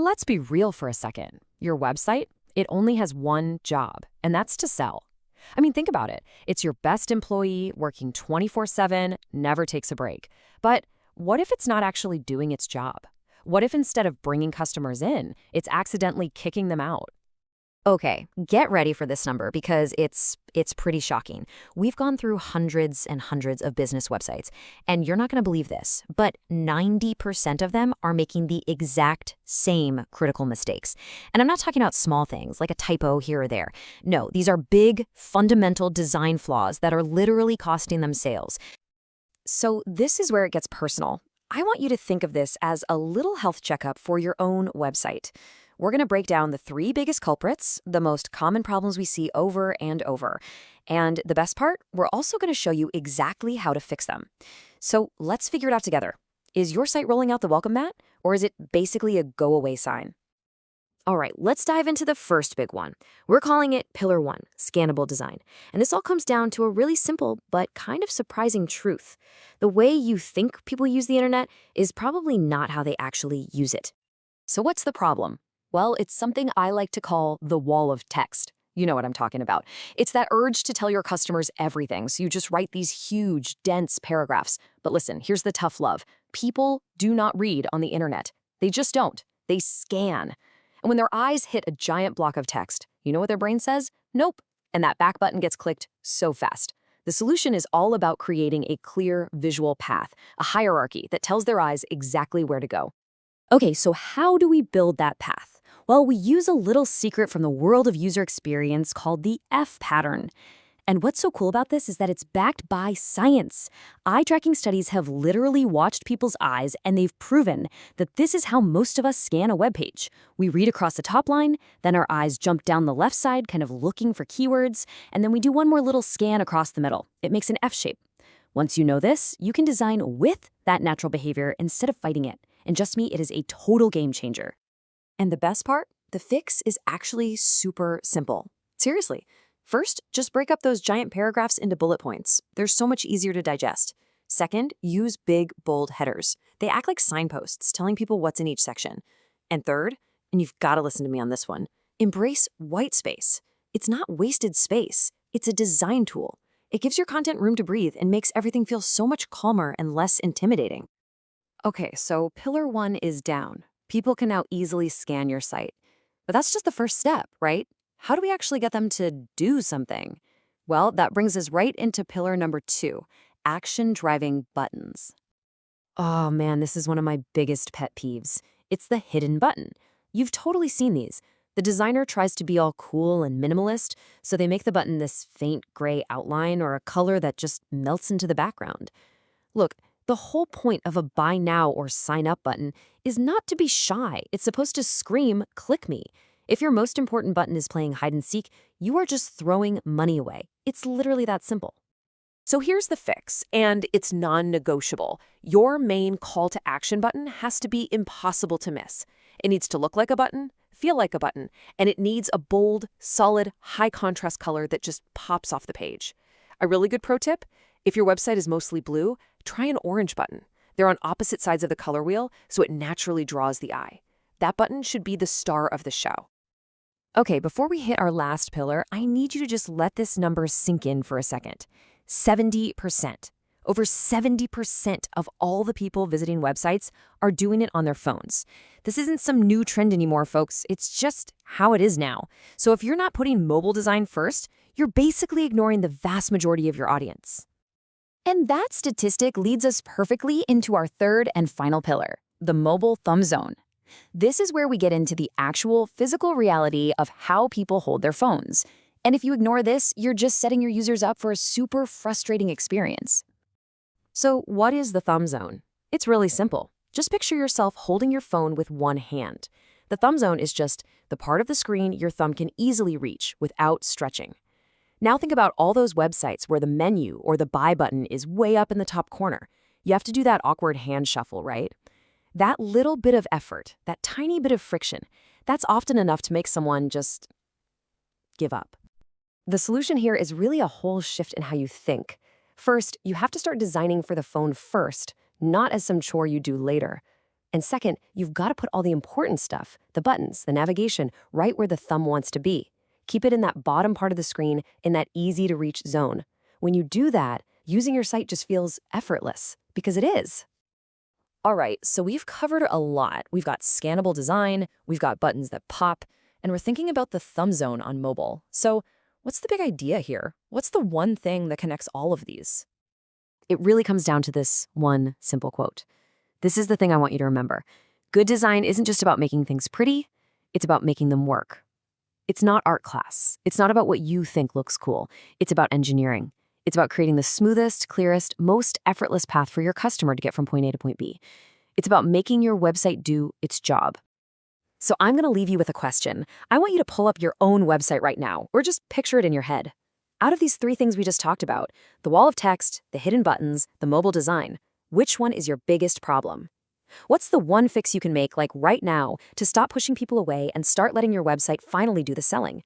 Let's be real for a second. Your website, it only has one job, and that's to sell. I mean, think about it. It's your best employee working 24/7, never takes a break. But what if it's not actually doing its job? What if instead of bringing customers in, it's accidentally kicking them out? Okay, get ready for this number because it's pretty shocking. We've gone through hundreds and hundreds of business websites, and you're not going to believe this, but 90% of them are making the exact same critical mistakes. And I'm not talking about small things like a typo here or there. No, these are big, fundamental design flaws that are literally costing them sales. So this is where it gets personal. I want you to think of this as a little health checkup for your own website. We're going to break down the three biggest culprits, the most common problems we see over and over. And the best part, we're also going to show you exactly how to fix them. So let's figure it out together. Is your site rolling out the welcome mat, or is it basically a go-away sign? All right, let's dive into the first big one. We're calling it Pillar 1, Scannable Design. And this all comes down to a really simple but kind of surprising truth. The way you think people use the internet is probably not how they actually use it. So what's the problem? Well, it's something I like to call the wall of text. You know what I'm talking about. It's that urge to tell your customers everything, so you just write these huge, dense paragraphs. But listen, here's the tough love. People do not read on the internet. They just don't. They scan. And when their eyes hit a giant block of text, you know what their brain says? Nope. And that back button gets clicked so fast. The solution is all about creating a clear visual path, a hierarchy that tells their eyes exactly where to go. Okay, so how do we build that path? Well, we use a little secret from the world of user experience called the F pattern. And what's so cool about this is that it's backed by science. Eye tracking studies have literally watched people's eyes, and they've proven that this is how most of us scan a web page. We read across the top line, then our eyes jump down the left side, kind of looking for keywords, and then we do one more little scan across the middle. It makes an F shape. Once you know this, you can design with that natural behavior instead of fighting it. And just me, it is a total game changer. And the best part? The fix is actually super simple. Seriously. First, just break up those giant paragraphs into bullet points. They're so much easier to digest. Second, use big, bold headers. They act like signposts, telling people what's in each section. And third, and you've got to listen to me on this one, embrace white space. It's not wasted space. It's a design tool. It gives your content room to breathe and makes everything feel so much calmer and less intimidating. Okay, so Pillar 1 is down. People can now easily scan your site. But that's just the first step, right? How do we actually get them to do something? Well, that brings us right into pillar number 2, action-driving buttons. Oh man, this is one of my biggest pet peeves. It's the hidden button. You've totally seen these. The designer tries to be all cool and minimalist, so they make the button this faint gray outline or a color that just melts into the background. Look, the whole point of a buy now or sign up button is not to be shy. It's supposed to scream, click me. If your most important button is playing hide and seek, you are just throwing money away. It's literally that simple. So here's the fix, and it's non-negotiable. Your main call to action button has to be impossible to miss. It needs to look like a button, feel like a button, and it needs a bold, solid, high contrast color that just pops off the page. A really good pro tip? If your website is mostly blue, try an orange button. They're on opposite sides of the color wheel, so it naturally draws the eye. That button should be the star of the show. Okay, before we hit our last pillar, I need you to just let this number sink in for a second. 70%. Over 70% of all the people visiting websites are doing it on their phones. This isn't some new trend anymore, folks. It's just how it is now. So if you're not putting mobile design first, you're basically ignoring the vast majority of your audience. And that statistic leads us perfectly into our third and final pillar, the mobile thumb zone. This is where we get into the actual physical reality of how people hold their phones. And if you ignore this, you're just setting your users up for a super frustrating experience. So what is the thumb zone? It's really simple. Just picture yourself holding your phone with one hand. The thumb zone is just the part of the screen your thumb can easily reach without stretching. Now think about all those websites where the menu or the buy button is way up in the top corner. You have to do that awkward hand shuffle, right? That little bit of effort, that tiny bit of friction, that's often enough to make someone just give up. The solution here is really a whole shift in how you think. First, you have to start designing for the phone first, not as some chore you do later. And second, you've got to put all the important stuff, the buttons, the navigation, right where the thumb wants to be. Keep it in that bottom part of the screen, in that easy-to-reach zone. When you do that, using your site just feels effortless, because it is. All right, so we've covered a lot. We've got scannable design, we've got buttons that pop, and we're thinking about the thumb zone on mobile. So what's the big idea here? What's the one thing that connects all of these? It really comes down to this one simple quote. This is the thing I want you to remember. Good design isn't just about making things pretty, it's about making them work. It's not art class. It's not about what you think looks cool. It's about engineering. It's about creating the smoothest, clearest, most effortless path for your customer to get from point A to point B. It's about making your website do its job. So I'm going to leave you with a question. I want you to pull up your own website right now, or just picture it in your head. Out of these three things we just talked about, the wall of text, the hidden buttons, the mobile design, which one is your biggest problem? What's the one fix you can make, like right now, to stop pushing people away and start letting your website finally do the selling?